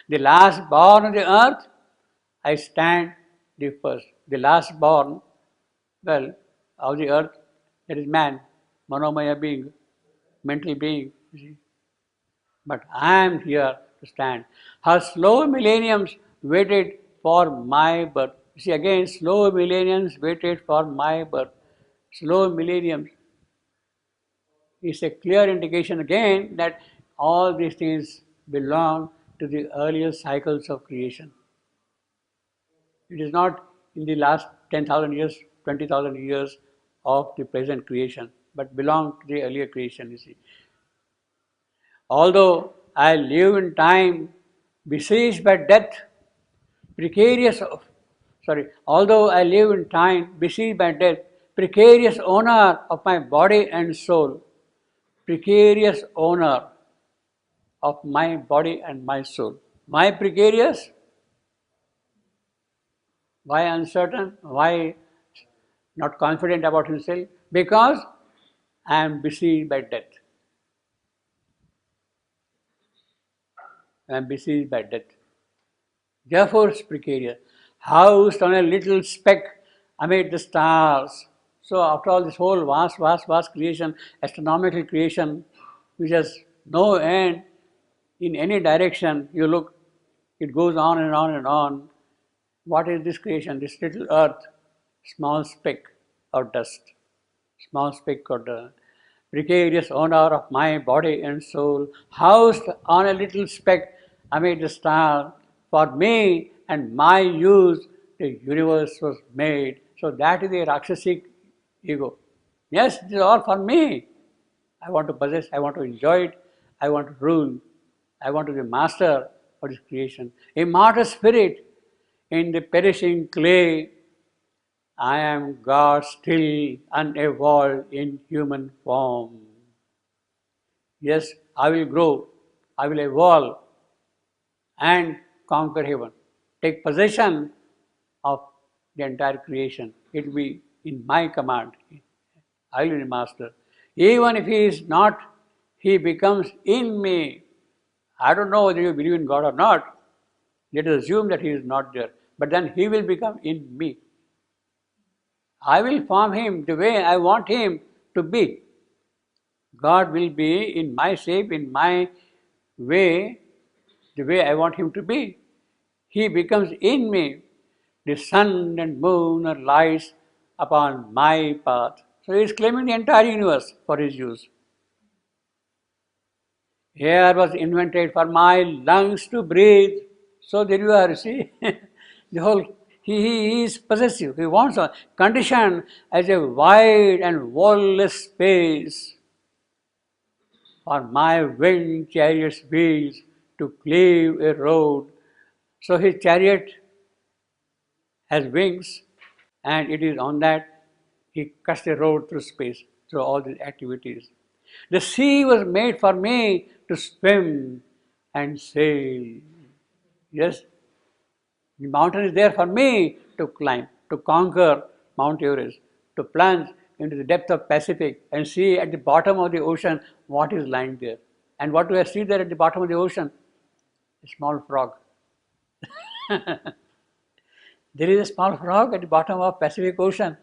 The last born on the earth, I stand the first. The last born, well, of the earth, that is man, Manomaya being, mental being, you see. But I am here to stand. Her slow millenniums waited for my birth. You see, again, slow millenniums waited for my birth. Slow millenniums is a clear indication again that all these things belong to the earlier cycles of creation. It is not in the last 10,000 years, 20,000 years of the present creation, but belong to the earlier creation, you see. Although I live in time besieged by death, precarious of, although I live in time besieged by death, precarious owner of my body and soul, precarious owner of my body and my soul. Why precarious? Why uncertain? Why not confident about himself? Because I am besieged by death. I am besieged by death. Therefore, it's precarious. Housed on a little speck amid the stars. So, after all, this whole vast creation, astronomical creation, which has no end in any direction, you look, it goes on and on and on. What is this creation? This little earth, small speck of dust, small speck of dust. Precarious owner of my body and soul, housed on a little speck amid the stars. For me and my use, the universe was made. So that is the Rakshasic ego. Yes, this is all for me. I want to possess, I want to enjoy it, I want to rule, I want to be master of this creation. Immortal spirit in the perishing clay, I am God still unevolved in human form. Yes, I will grow, I will evolve and conquer heaven. Take possession of the entire creation. It will be in my command. I will be master. Even if he is not, he becomes in me. I don't know whether you believe in God or not. Let us assume that he is not there. But then he will become in me. I will form him the way I want him to be. God will be in my shape, in my way, the way I want him to be. He becomes in me. The sun and moon are lights upon my path. So he is claiming the entire universe for his use. Air was invented for my lungs to breathe. So there you are, see. The whole, he is possessive. He wants a condition as a wide and wall-less space for my winged chariot's wheels to cleave a road. So his chariot has wings, and it is on that he cuts a road through space, through all these activities. The sea was made for me to swim and sail. Yes, the mountain is there for me to climb, to conquer Mount Everest, to plunge into the depth of Pacific and see at the bottom of the ocean what is lying there. And what do I see there at the bottom of the ocean? A small frog. There is a small frog at the bottom of Pacific Ocean,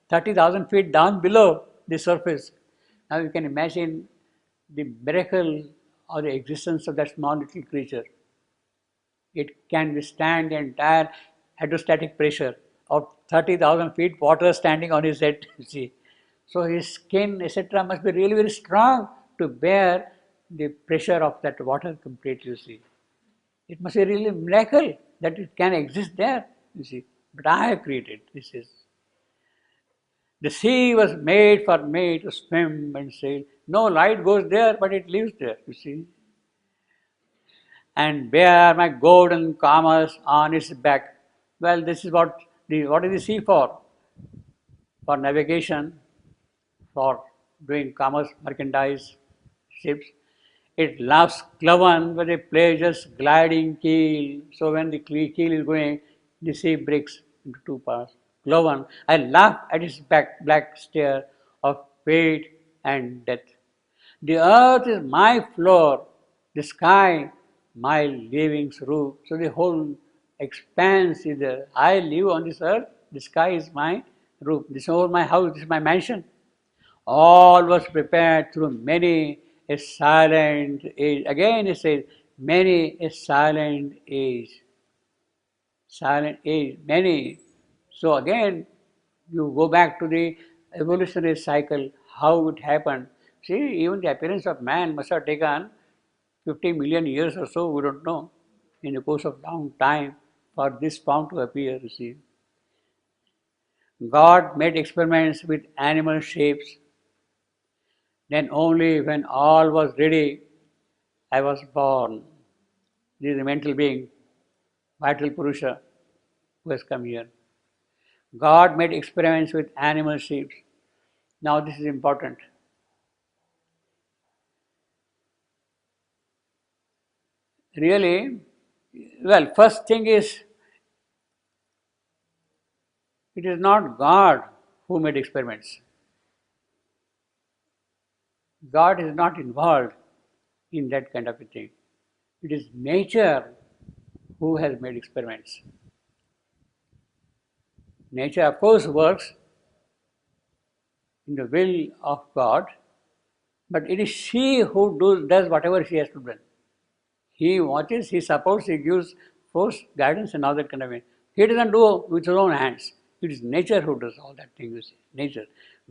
30,000 feet down below the surface. Now you can imagine the miracle or the existence of that small little creature. It can withstand the entire hydrostatic pressure of 30,000 feet water standing on his head, you see. So his skin, etc., must be really very strong to bear the pressure of that water completely, you see. It must be really a miracle that it can exist there, you see. But I have created, this is. The sea was made for me to swim and sail. No light goes there, but it lives there, you see. And bear my golden commerce on its back. Well, this is what is the sea for? For navigation, for doing commerce, merchandise, ships. It loves cloven with a pleasure's gliding keel. So when the keel is going, the sea breaks into two parts. Cloven, I laugh at its black stare of fate and death. The earth is my floor, the sky my living's roof. So the whole expanse is there. I live on this earth, the sky is my roof. This is all my house, this is my mansion. All was prepared through many a silent age. Again it says, many a silent age. Silent age, many. So again, you go back to the evolutionary cycle, how it happened. See, even the appearance of man must have taken 50 million years or so, we don't know, in the course of long time for this form to appear, you see. God made experiments with animal shapes. Then only when all was ready, I was born. This is the mental being, vital Purusha, who has come here. God made experiments with animal shapes. Now this is important. Really, well, first thing is, it is not God who made experiments. God is not involved in that kind of a thing. It is nature who has made experiments. Nature, of course, works in the will of God, but it is she who does whatever she has to do. He watches, he supports, he gives force, guidance, and all that kind of thing. He doesn't do with his own hands. It is nature who does all that thing, you see. Nature.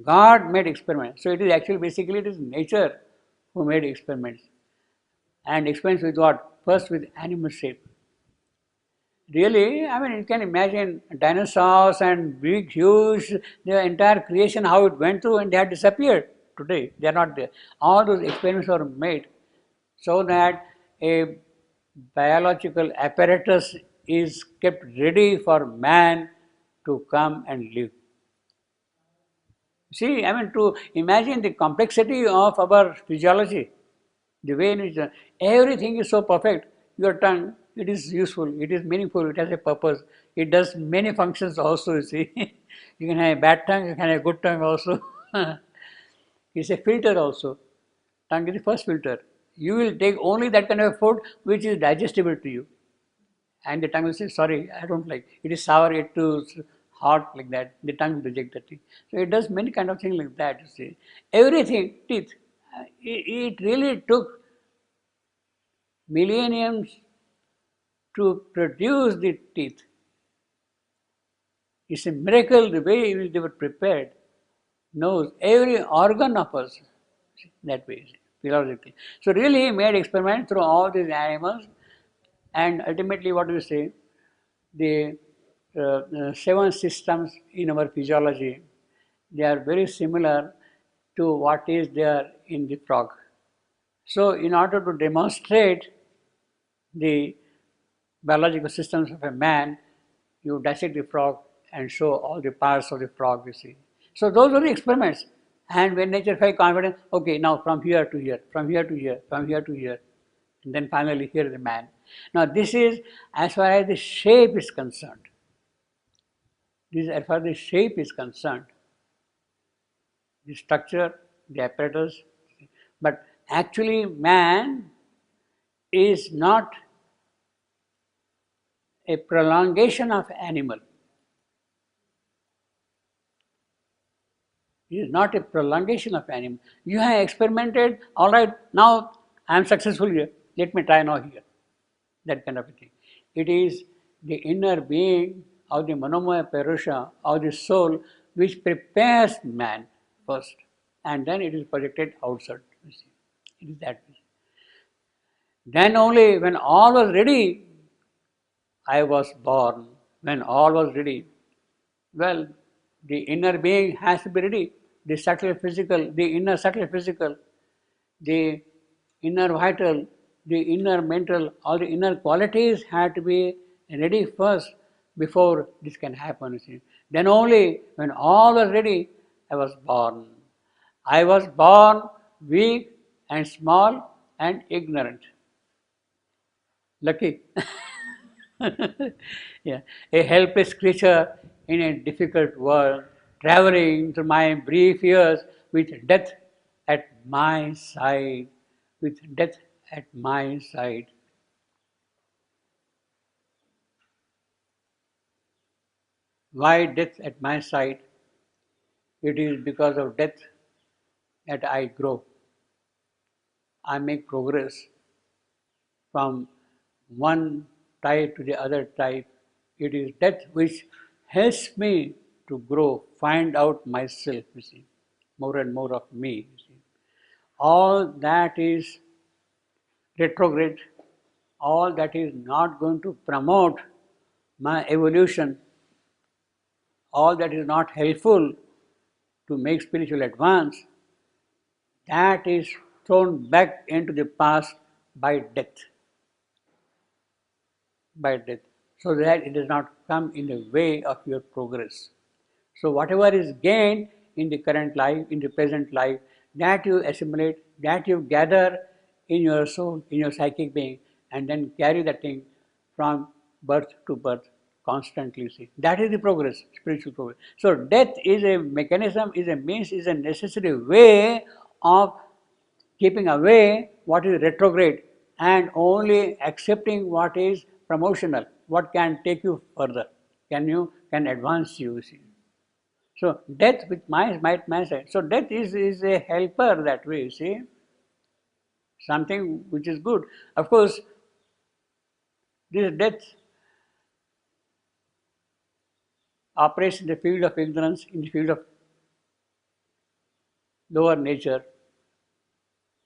God made experiments. So it is actually, basically, it is nature who made experiments. And experiments with what? First with animal shape. Really, I mean, you can imagine dinosaurs and big, huge, the entire creation, how it went through, and they have disappeared today. They are not there. All those experiments were made so that a biological apparatus is kept ready for man to come and live. See, I mean, to imagine the complexity of our physiology, the way in which everything is so perfect. Your tongue, it is useful, it is meaningful, it has a purpose, it does many functions also, you see. You can have a bad tongue, you can have a good tongue also. It's a filter also. Tongue is the first filter. You will take only that kind of food which is digestible to you. And the tongue will say, sorry, I don't like. It is sour, it is hot, like that. The tongue will reject that thing. So it does many kind of things like that, you see. Everything, teeth. It really took millenniums to produce the teeth. It's a miracle the way they were prepared. Knows every organ of us that way, physiologically. So really he made experiments through all these animals, and ultimately what do we say? The seven systems in our physiology, they are very similar to what is there in the frog. So in order to demonstrate the biological systems of a man, you dissect the frog and show all the parts of the frog, you see. So those are the experiments. And when nature felt confident, okay, now from here to here, from here to here, from here to here, and then finally here is the man. Now this is as far as the shape is concerned. This is as far as the shape is concerned. The structure, the apparatus. But actually man is not a prolongation of animal. It is not a prolongation of animal. You have experimented, all right, now I am successful here, let me try now here. That kind of a thing. It is the inner being of the Manomaya Purusha, of the soul, which prepares man first, and then it is projected outside. You see. It is that way. Then only when all was ready, I was born. When all was ready, well, the inner being has to be ready. The subtle physical, the inner subtle physical, the inner vital, the inner mental, all the inner qualities have to be ready first before this can happen. You see. Then only when all was ready, I was born. I was born weak and small and ignorant. Lucky. Yeah. A helpless creature in a difficult world, traveling through my brief years with death at my side, with death at my side. Why death at my side? It is because of death that I grow. I make progress from one type to the other type. It is death which helps me to grow, find out myself, you see, more and more of me. You see. All that is retrograde, all that is not going to promote my evolution, all that is not helpful to make spiritual advance, that is thrown back into the past by death. By death. So that it does not come in the way of your progress. So whatever is gained in the current life, in the present life, that you assimilate, that you gather in your soul, in your psychic being, and then carry that thing from birth to birth constantly. See, that is the progress, spiritual progress. So death is a mechanism, is a means, is a necessary way of keeping away what is retrograde and only accepting what is promotional, what can take you further, can advance you. See. So death with my side. So death is a helper that way, you see, something which is good. Of course, this death operates in the field of ignorance, in the field of lower nature.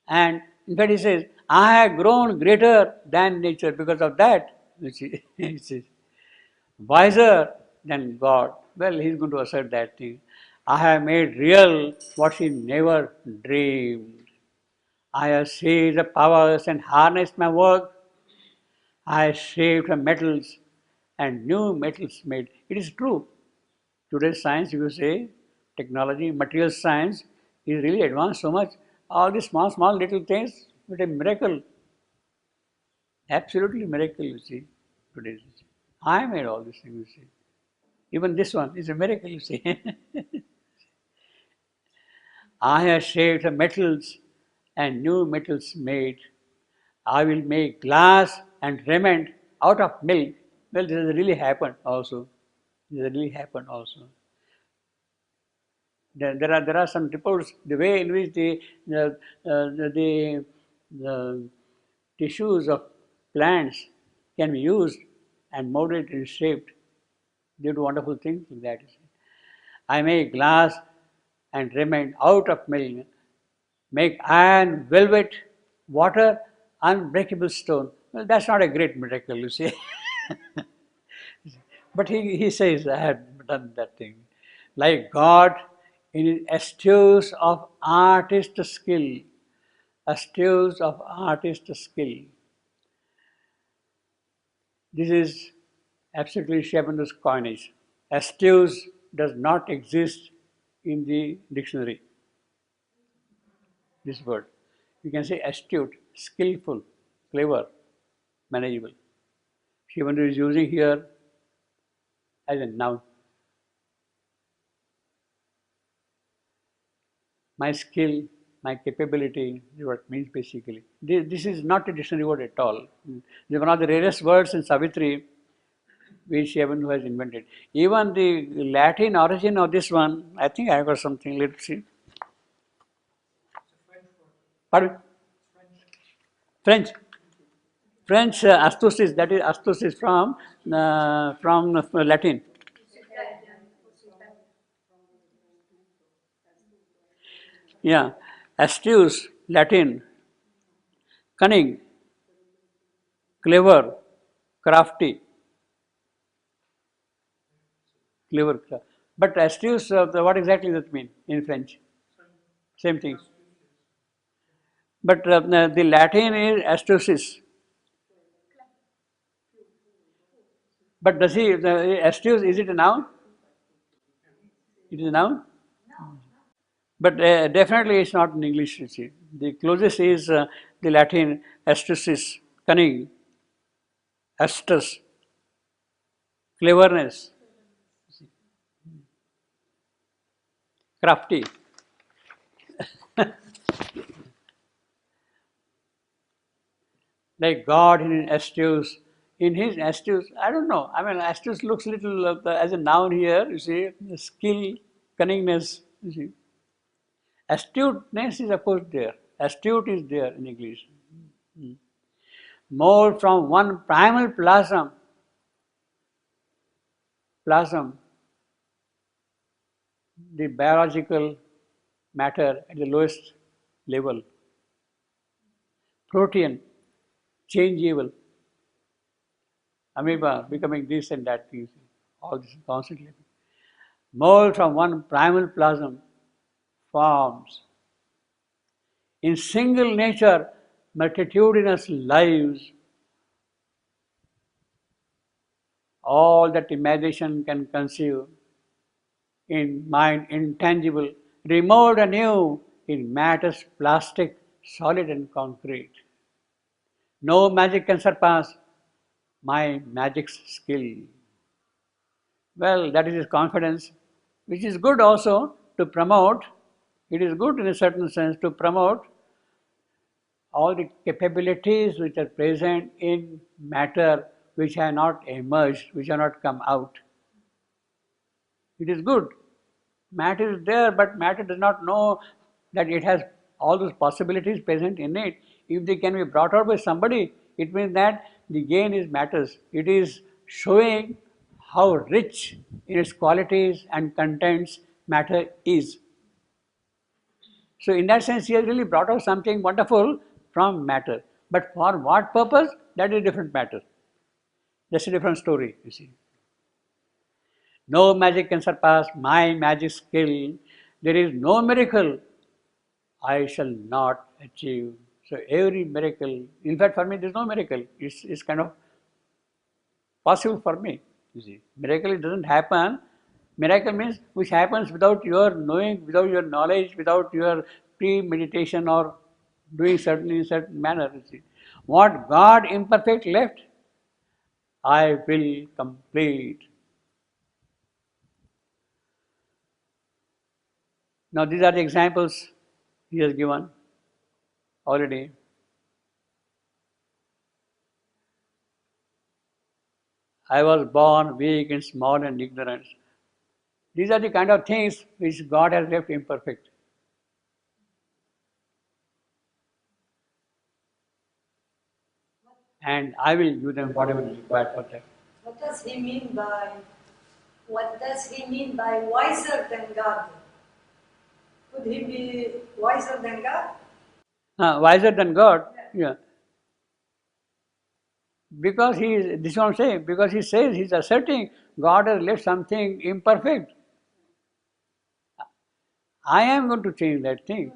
And in fact, he says, I have grown greater than nature because of that. He says, wiser than God. Well, he's going to assert that thing. I have made real what he never dreamed. I have seized the powers and harnessed my work. I have shaped the metals and new metals made. It is true. Today's science, you say, technology, material science is really advanced so much. All these small little things, but a miracle. Absolutely miracle, you see, today. I made all these things, you see. Even this one is a miracle, you see. I have shaped the metals and new metals made. I will make glass and raiment out of milk. Well, this has really happened also. This has really happened also. There are some reports, the way in which the tissues of plants can be used and molded and shaped. They do wonderful things like that. I make glass and raiment out of milk, make iron, velvet, water, unbreakable stone. Well, that's not a great miracle, you see. But he says, I have done that thing. Like God in his astutes of artist skill, astutes of artist skill. This is absolutely Shabando's coinage. Astute does not exist in the dictionary, this word. You can say astute, skillful, clever, manageable. Shivandhu is using here as a noun. My skill, my capability is what it means basically. This is not a dictionary word at all. This is one of the rarest words in Savitri which Shivandhu has invented. Even the Latin origin of this one, I think I got something, let's see. Pardon? French. French astucis, that is astucis from Latin. Yeah, astute, Latin, cunning, clever, crafty, clever. But astute, what exactly does that mean in French? Same thing. But the Latin is astucis. But does he, the astute, is it a noun? It is a noun? But definitely it's not in English, you see. The closest is the Latin astucis, cunning, astus, cleverness, crafty. Like God in his astute, in his astute, I don't know, I mean, astute looks little as a noun here, you see, skill, cunningness, you see. Astuteness is of course there, astute is there in English. More from one primal plasm, the biological matter at the lowest level, protean, changeable, amoeba becoming this and that thing, all this constantly. Mold from one primal plasm forms in single nature multitudinous lives, all that imagination can conceive in mind intangible, remote anew in matters plastic, solid and concrete. No magic can surpass my magic's skill. Well, that is his confidence, which is good also to promote. It is good in a certain sense to promote all the capabilities which are present in matter which have not emerged, which have not come out. It is good. Matter is there, but matter does not know that it has all those possibilities present in it. If they can be brought out by somebody, it means that the gain is matters. It is showing how rich in its qualities and contents matter is. So in that sense, he has really brought out something wonderful from matter. But for what purpose? That is a different matter. That's a different story, you see. No magic can surpass my magic skill. There is no miracle I shall not achieve. So every miracle, in fact for me there is no miracle. It's kind of possible for me, you see. Miracle, it doesn't happen. Miracle means which happens without your knowing, without your knowledge, without your premeditation or doing certainly in certain manner, you see. What God imperfect left, I will complete. Now these are the examples he has given already. I was born weak and small and ignorant. These are the kind of things which God has left imperfect. And I will give them whatever is required for them. What does he mean by wiser than God? Could he be wiser than God? Wiser than God? Yeah. Because he is, this is what I'm saying, because he says, he's asserting God has left something imperfect. I am going to change that thing.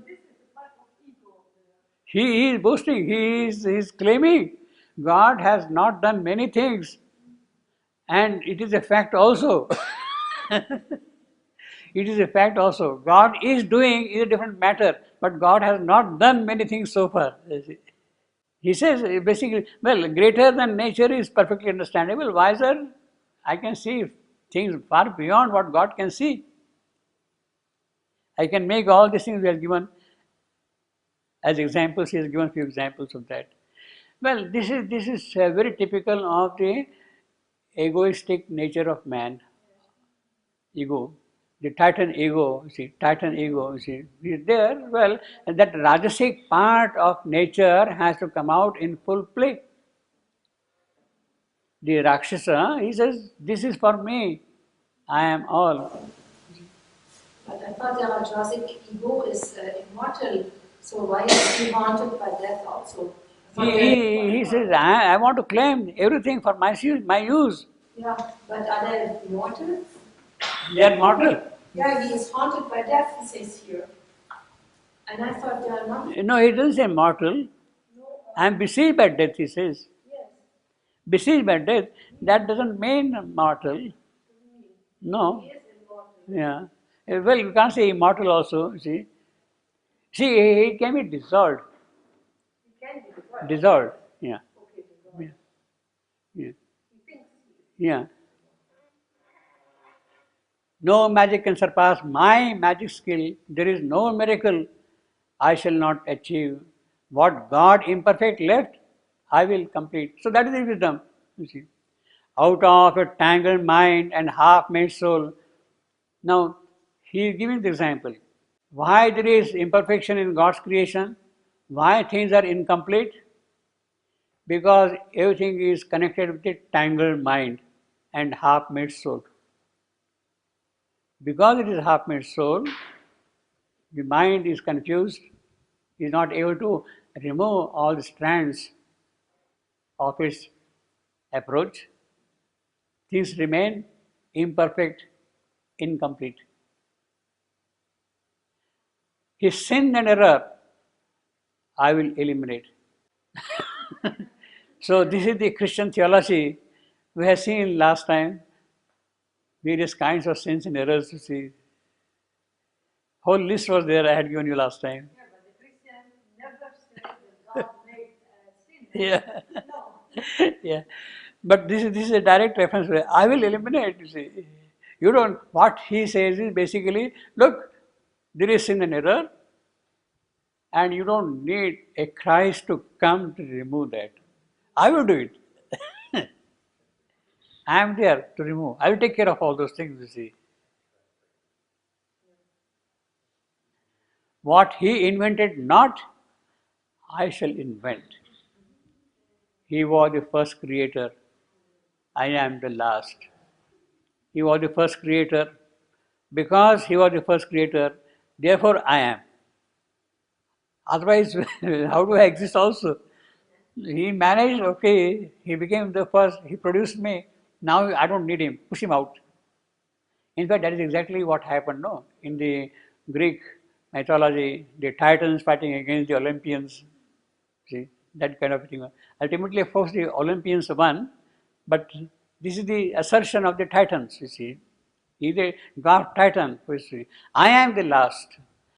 He is boasting, he is claiming God has not done many things, and it is a fact also. It is a fact also. God is doing is a different matter, but God has not done many things so far. He says basically, well, greater than nature is perfectly understandable. Wiser, I can see things far beyond what God can see. I can make all these things we have given as examples. He has given a few examples of that. Well, this is very typical of the egoistic nature of man. Ego, the Titan ego. Titan ego. Is there. Well, that Rajasic part of nature has to come out in full play. The Rakshasa, he says, "This is for me. I am all." But I thought the Rajasic ego is immortal, so why is he haunted by death also? He says, I want to claim everything for my use. Yeah, but are they immortal? They are mortal. Yeah, he is haunted by death, he says here. And I thought they are not. No, he doesn't say mortal. I am besieged by death, he says. Yes. Besieged by death, that doesn't mean mortal. No. He is immortal. Yeah. Well, you can't say immortal also, you see. See, it can be dissolved. He can be dissolved. Dissolved, yeah. Okay, dissolved. Yeah. Yeah. He thinks Yeah. No magic can surpass my magic skill. There is no miracle I shall not achieve. What God imperfect left, I will complete. So that is the wisdom. You see, out of a tangled mind and half-made soul. Now, he is giving the example. Why there is imperfection in God's creation? Why things are incomplete? Because everything is connected with a tangled mind and half-made soul. Because it is half-made soul, the mind is confused, is not able to remove all the strands of its approach. Things remain imperfect, incomplete. His sin and error I will eliminate. So this is the Christian theology. We have seen last time various kinds of sins and errors. You see, whole list was there. I had given you last time. Yeah, but the Christian never said that God made sin. Yeah, No. yeah. But this is a direct reference. I will eliminate. You see, you don't. What he says is basically, look, there is sin and error, and you don't need a Christ to come to remove that. I will do it. I am there to remove. I will take care of all those things, you see. What he invented not, I shall invent. He was the first creator. I am the last. He was the first creator. Because he was the first creator, therefore I am. Otherwise, how do I exist also? He managed, okay, he became the first, he produced me. Now I don't need him, push him out. In fact, that is exactly what happened, no? In the Greek mythology, the Titans fighting against the Olympians, see, that kind of thing. Ultimately, of course, the Olympians won, but this is the assertion of the Titans, you see. He is the God Titan, who is, I am the last.